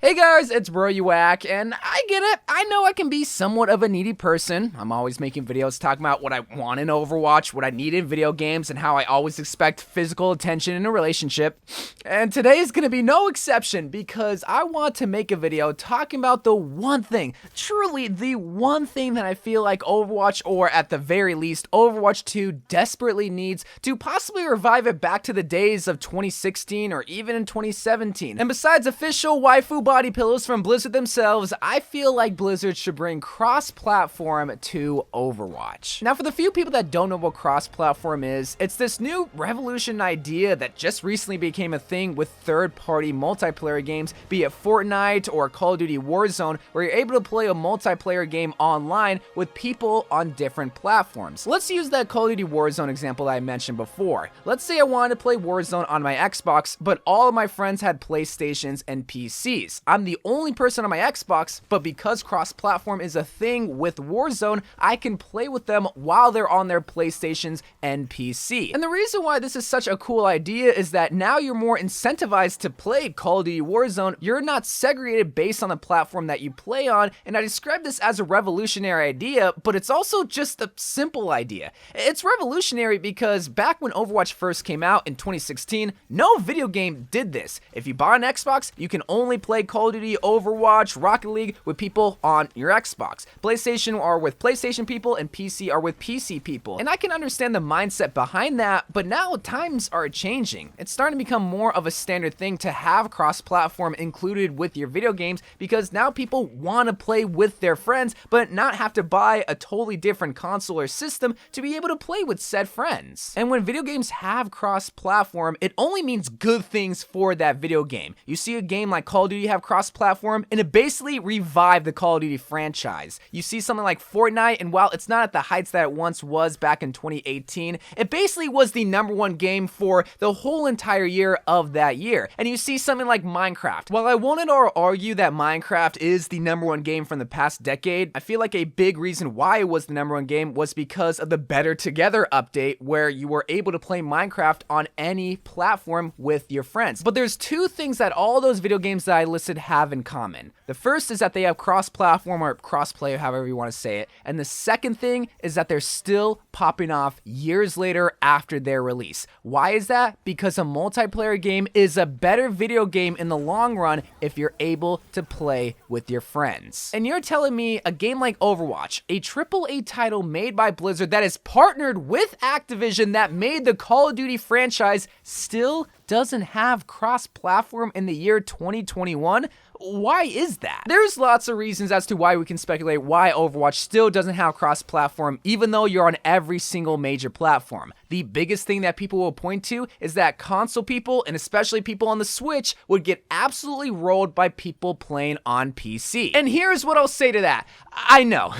Hey guys, it's YOU WACK, and I get it. I know I can be somewhat of a needy person. I'm always making videos talking about what I want in Overwatch, what I need in video games, and how I always expect physical attention in a relationship. And today is going to be no exception because I want to make a video talking about the one thing, truly the one thing that I feel like Overwatch, or at the very least Overwatch 2, desperately needs to possibly revive it back to the days of 2016 or even in 2017. And besides official waifu body pillows from Blizzard themselves, I feel like Blizzard should bring cross-platform to Overwatch. Now, for the few people that don't know what cross-platform is, it's this new revolution idea that just recently became a thing with third-party multiplayer games, be it Fortnite or Call of Duty Warzone, where you're able to play a multiplayer game online with people on different platforms. Let's use that Call of Duty Warzone example that I mentioned before. Let's say I wanted to play Warzone on my Xbox, but all of my friends had PlayStations and PCs. I'm the only person on my Xbox, but because cross-platform is a thing with Warzone, I can play with them while they're on their PlayStations and PC. And the reason why this is such a cool idea is that now you're more incentivized to play Call of Duty Warzone. You're not segregated based on the platform that you play on, and I describe this as a revolutionary idea, but it's also just a simple idea. It's revolutionary because back when Overwatch first came out in 2016, no video game did this. If you bought an Xbox, you can only play Call of Duty, Overwatch, Rocket League with people on your Xbox. PlayStation are with PlayStation people and PC are with PC people. And I can understand the mindset behind that, but now times are changing. It's starting to become more of a standard thing to have cross-platform included with your video games because now people want to play with their friends, but not have to buy a totally different console or system to be able to play with said friends. And when video games have cross-platform, it only means good things for that video game. You see a game like Call of Duty have cross-platform, and it basically revived the Call of Duty franchise. You see something like Fortnite, and while it's not at the heights that it once was back in 2018, it basically was the #1 game for the whole entire year of that year. And you see something like Minecraft. While I won't argue that Minecraft is the #1 game from the past decade, I feel like a big reason why it was the #1 game was because of the Better Together update, where you were able to play Minecraft on any platform with your friends. But there's two things that all those video games that I listed have in common. The first is that they have cross-platform or cross-play, however you want to say it. And the second thing is that they're still popping off years later after their release. Why is that? Because a multiplayer game is a better video game in the long run if you're able to play with your friends. And you're telling me a game like Overwatch, a AAA title made by Blizzard that is partnered with Activision that made the Call of Duty franchise, still doesn't have cross-platform in the year 2021? Why is that? There's lots of reasons as to why we can speculate why Overwatch still doesn't have cross-platform even though you're on every single major platform. The biggest thing that people will point to is that console people, and especially people on the Switch, would get absolutely rolled by people playing on PC. And here's what I'll say to that. I know.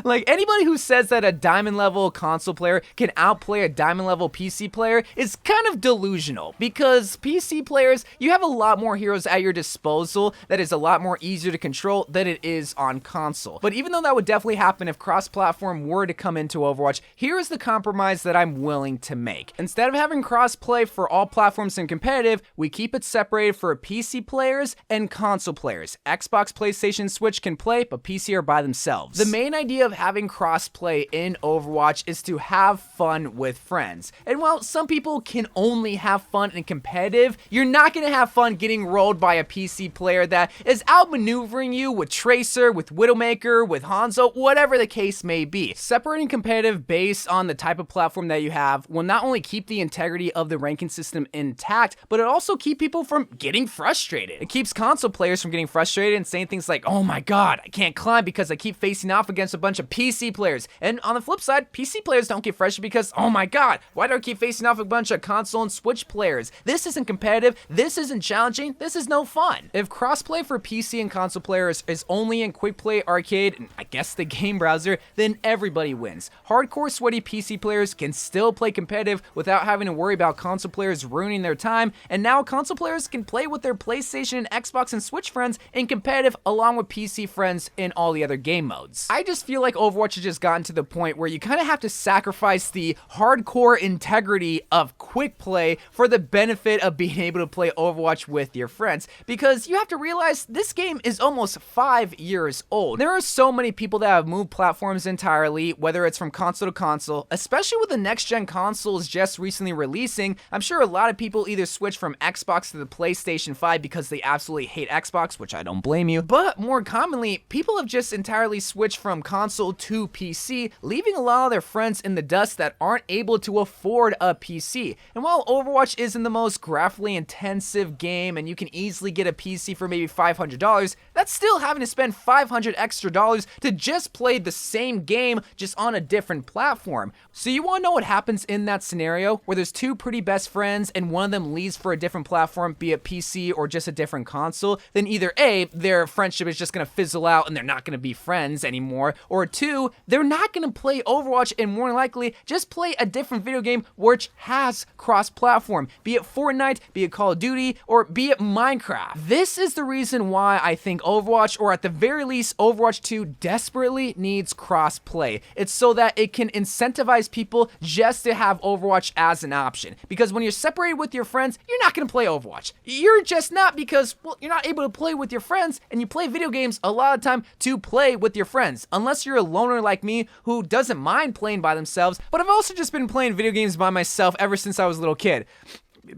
Like, anybody who says that a diamond level console player can outplay a diamond level PC player is kind of delusional, because PC players, you have a lot more heroes at your disposal that is a lot more easier to control than it is on console. But even though that would definitely happen if cross-platform were to come into Overwatch, here is the compromise that I'm willing to make. Instead of having cross-play for all platforms and competitive, we keep it separated for PC players and console players. Xbox, PlayStation, Switch can play, but PC are by themselves. The main idea of having cross-play in Overwatch is to have fun with friends. And while some people can only have fun in competitive, you're not going to have fun getting rolled by a PC player that is outmaneuvering you with Tracer, with Widowmaker, with Hanzo, whatever the case may be. Separating competitive based on the type of platform that you have will not only keep the integrity of the ranking system intact, but it also keeps people from getting frustrated. It keeps console players from getting frustrated and saying things like, oh my god, I can't climb because I keep facing off against a bunch of PC players. And on the flip side, PC players don't get frustrated because, oh my god, why do I keep facing off a bunch of console and Switch players? This isn't competitive, this isn't challenging, this is no fun. If crossplay for PC and console players is only in quick play, arcade, and I guess the game browser, then everybody wins. Hardcore sweaty PC players can still play competitive without having to worry about console players ruining their time, and now console players can play with their PlayStation, Xbox, and Switch friends in competitive along with PC friends in all the other game modes. I just feel like Overwatch has just gotten to the point where you kind of have to sacrifice the hardcore integrity of quick play for the benefit of being able to play Overwatch with your friends, because you have to realized this game is almost 5 years old. There are so many people that have moved platforms entirely, whether it's from console to console, especially with the next-gen consoles just recently releasing. I'm sure a lot of people either switch from Xbox to the PlayStation 5 because they absolutely hate Xbox, which I don't blame you, but more commonly, people have just entirely switched from console to PC, leaving a lot of their friends in the dust that aren't able to afford a PC. And while Overwatch isn't the most graphically intensive game and you can easily get a PC for maybe $500, that's still having to spend $500 extra to just play the same game just on a different platform. So you want to know what happens in that scenario where there's two pretty best friends and one of them leaves for a different platform, be it PC or just a different console? Then either A, their friendship is just going to fizzle out and they're not going to be friends anymore, or two, they're not going to play Overwatch and more likely just play a different video game which has cross-platform, be it Fortnite, be it Call of Duty, or be it Minecraft. This is the reason why I think Overwatch, or at the very least Overwatch 2, desperately needs cross-play. It's so that it can incentivize people just to have Overwatch as an option. Because when you're separated with your friends, you're not going to play Overwatch. You're just not, because, well, you're not able to play with your friends, and you play video games a lot of time to play with your friends. Unless you're a loner like me who doesn't mind playing by themselves, but I've also just been playing video games by myself ever since I was a little kid.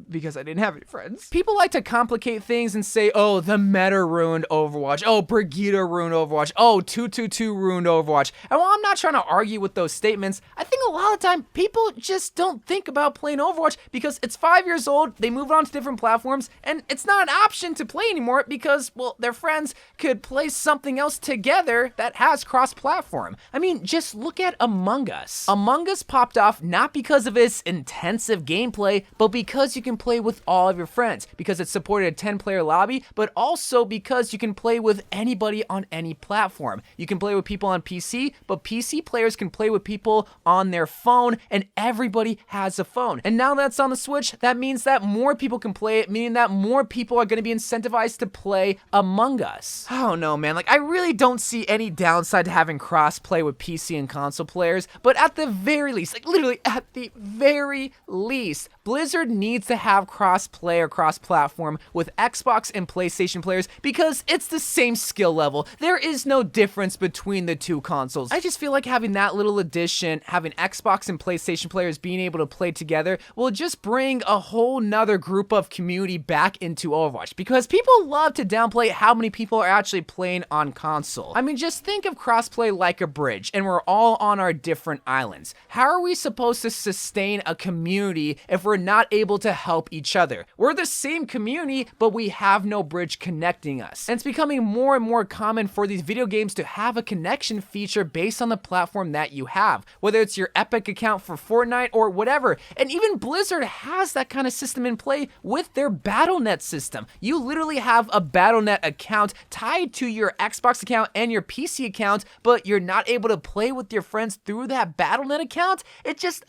Because I didn't have any friends. People like to complicate things and say, oh, the meta ruined Overwatch. Oh, Brigitte ruined Overwatch. Oh, 222 ruined Overwatch. And while I'm not trying to argue with those statements, I think a lot of the time people just don't think about playing Overwatch because it's 5 years old, they moved on to different platforms, and it's not an option to play anymore because, well, their friends could play something else together that has cross-platform. I mean, just look at Among Us. Among Us popped off not because of its intensive gameplay, but because you can play with all of your friends, because it supported a 10-player lobby, but also because you can play with anybody on any platform. You can play with people on PC, but PC players can play with people on their phone, and everybody has a phone. And now that's on the Switch, that means that more people can play it, meaning that more people are going to be incentivized to play Among Us. I don't know, man. Like, I really don't see any downside to having cross-play with PC and console players, but at the very least, like literally at the very least, Blizzard needs to have cross-play or cross-platform with Xbox and PlayStation players because it's the same skill level. There is no difference between the two consoles. I just feel like having that little addition, having Xbox and PlayStation players being able to play together, will just bring a whole nother group of community back into Overwatch, because people love to downplay how many people are actually playing on console. I mean, just think of cross-play like a bridge, and we're all on our different islands. How are we supposed to sustain a community if we're not able to help each other? We're the same community, but we have no bridge connecting us. And it's becoming more and more common for these video games to have a connection feature based on the platform that you have, whether it's your Epic account for Fortnite or whatever. And even Blizzard has that kind of system in play with their Battle.net system. You literally have a Battle.net account tied to your Xbox account and your PC account, but you're not able to play with your friends through that Battle.net account. It just,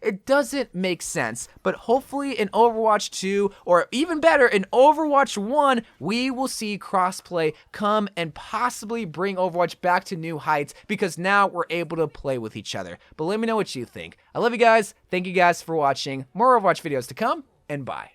it doesn't make sense. But hopefully in Overwatch 2, or even better, in Overwatch 1, we will see crossplay come and possibly bring Overwatch back to new heights, because now we're able to play with each other. But let me know what you think. I love you guys. Thank you guys for watching. More Overwatch videos to come, and bye.